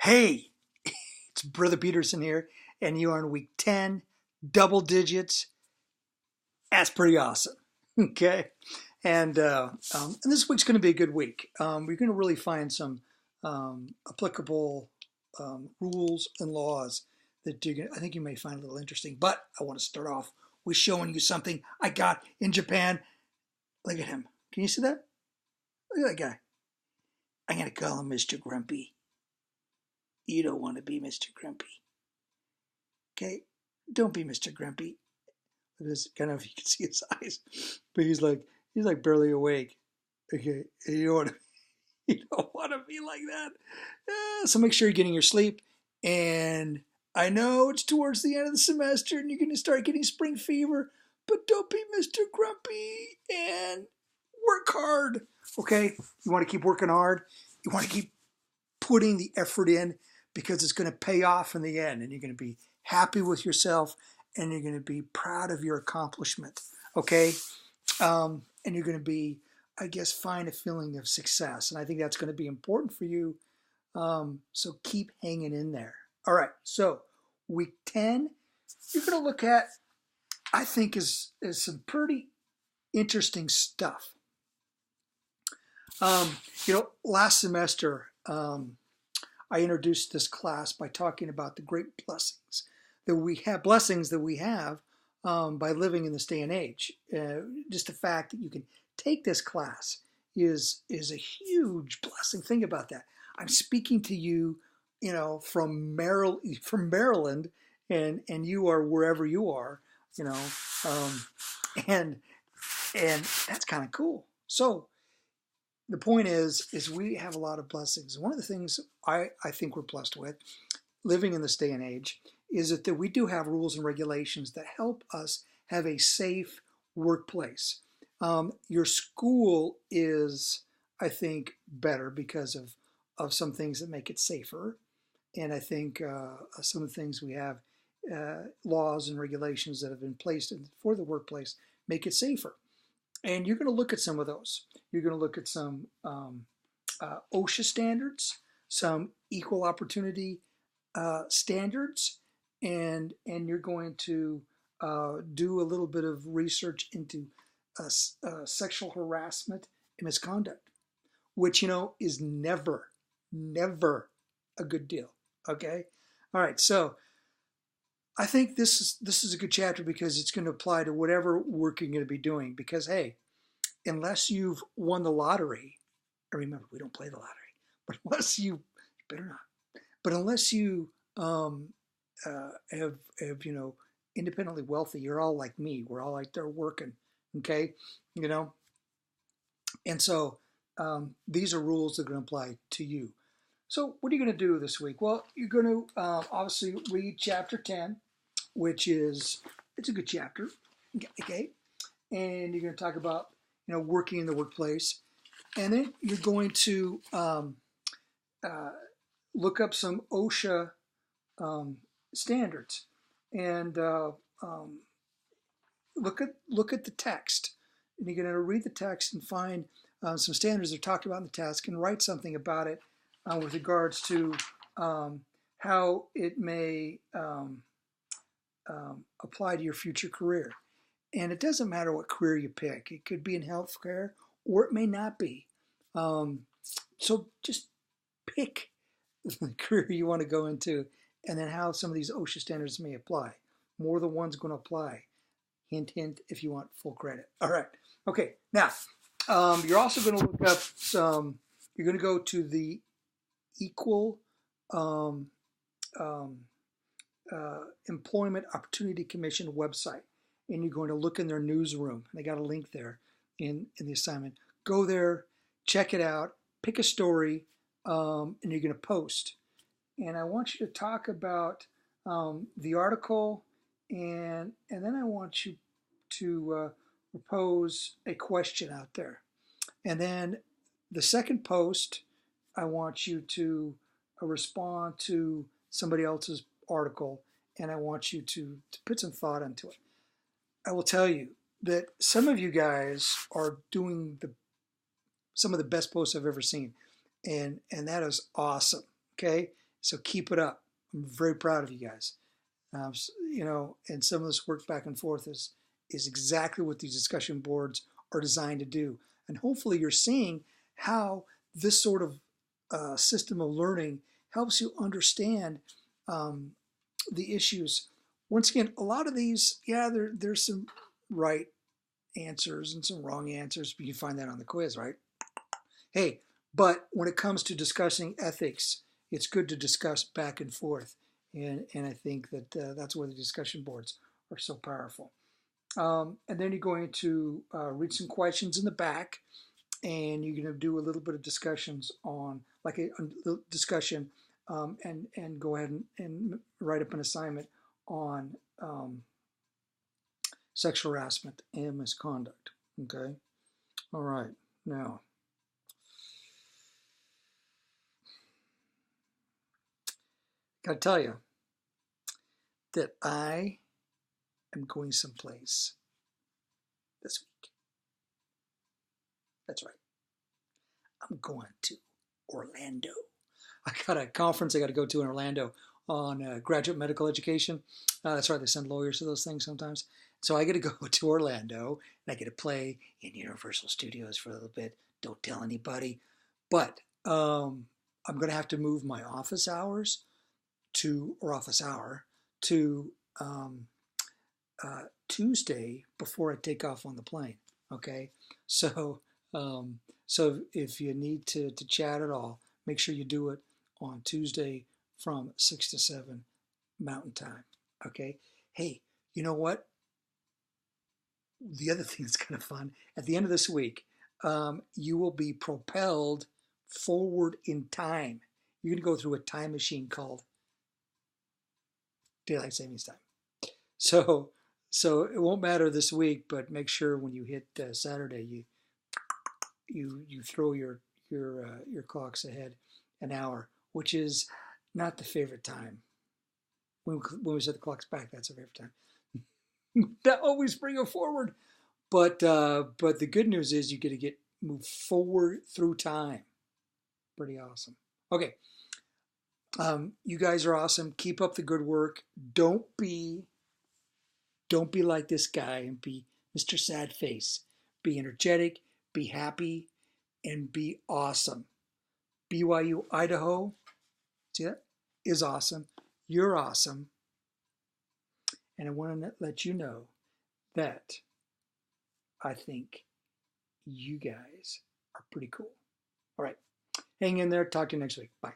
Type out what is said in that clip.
Hey, it's Brother Peterson here, and you are in week 10, double digits. That's pretty awesome. Okay. And this week's going to be a good week. We're going to really find some applicable rules and laws that I think you may find a little interesting. But I want to start off with showing you something I got in Japan. Look at him. Can you see that? Look at that guy. I'm going to call him Mr. Grumpy. You don't want to be Mr. Grumpy. Okay? Don't be Mr. Grumpy. It is kind of, you can see his eyes, but he's like barely awake. Okay? You don't want to be like that. So make sure you're getting your sleep. And I know it's towards the end of the semester and you're going to start getting spring fever, but don't be Mr. Grumpy and work hard. Okay? You want to keep working hard. You want to keep putting the effort in because it's going to pay off in the end, and you're going to be happy with yourself and you're going to be proud of your accomplishment. Okay? And you're going to be, I guess, find a feeling of success. And I think that's going to be important for you. So keep hanging in there. All right. So week 10, you're going to look at, I think, is some pretty interesting stuff. Last semester, I introduced this class by talking about the great blessings that we have by living in this day and age. Just the fact that you can take this class is a huge blessing. Think about that. I'm speaking to you, from Maryland, and you are wherever you are, and that's kind of cool. So the point is we have a lot of blessings. One of the things I think we're blessed with, living in this day and age, is that we do have rules and regulations that help us have a safe workplace. Your school is, I think, better because of some things that make it safer. And I think some of the things we have, laws and regulations that have been placed for the workplace, make it safer. And you're going to look at some of those. You're going to look at some OSHA standards, some equal opportunity standards, and you're going to do a little bit of research into sexual harassment and misconduct, which is never a good deal. Okay, all right. So I think this is a good chapter because it's going to apply to whatever work you're going to be doing. Because hey, unless you've won the lottery, and remember we don't play the lottery, but unless you better not, but unless you have independently wealthy, you're all like me. We're all like they're working. Okay, and so these are rules that are going to apply to you. So what are you going to do this week? Well, you're going to obviously read chapter 10, which it's a good chapter, okay? And you're going to talk about, working in the workplace. And then you're going to look up some OSHA standards and look at the text. And you're going to read the text and find some standards that are talked about in the text and write something about it with regards to how it may apply to your future career. And it doesn't matter what career you pick. It could be in healthcare or it may not be. So just pick the career you want to go into and then how some of these OSHA standards may apply. More than one's going to apply. Hint, hint, if you want full credit. All right. Okay. Now, you're also going to look up you're going to go to the Equal Employment Opportunity Commission website, and you're going to look in their newsroom. They got a link there in the assignment. Go there, check it out, pick a story, and you're going to post. And I want you to talk about the article, and then I want you to propose a question out there. And then the second post, I want you to respond to somebody else's article, and I want you to put some thought into it. I will tell you that some of you guys are doing some of the best posts I've ever seen, and that is awesome. Okay, So keep it up. I'm very proud of you guys. You know, and some of this work back and forth is exactly what these discussion boards are designed to do. And hopefully you're seeing how this sort of system of learning helps you understand the issues. Once again, a lot of these, yeah, there's some right answers and some wrong answers, but you find that on the quiz, right? Hey, but when it comes to discussing ethics, it's good to discuss back and forth. And I think that that's where the discussion boards are so powerful. And then you're going to read some questions in the back, and you're going to do a little bit of discussions on, like a discussion, and go ahead and write up an assignment on sexual harassment and misconduct. Okay? All right. Now, got to tell you that I am going someplace this week. That's right. I'm going to Orlando. I got a conference I got to go to in Orlando on graduate medical education. That's right, they send lawyers to those things sometimes. So I get to go to Orlando, and I get to play in Universal Studios for a little bit. Don't tell anybody. But I'm going to have to move my office hours office hour to Tuesday before I take off on the plane. Okay, so so if you need to chat at all, make sure you do it on Tuesday from 6 to 7 Mountain Time. Okay. Hey, you know what? The other thing that's kind of fun, at the end of this week, you will be propelled forward in time. You're going to go through a time machine called Daylight Savings Time. So it won't matter this week, but make sure when you hit Saturday, you throw your clocks ahead an hour, which is not the favorite time. When we set the clocks back, that's our favorite time. That always bring it forward. But the good news is you get to move forward through time. Pretty awesome. Okay. You guys are awesome. Keep up the good work. Don't be like this guy and be Mr. Sad Face. Be energetic, be happy, and be awesome. BYU Idaho, see that? Is awesome. You're awesome. And I want to let you know that I think you guys are pretty cool. All right. Hang in there. Talk to you next week. Bye.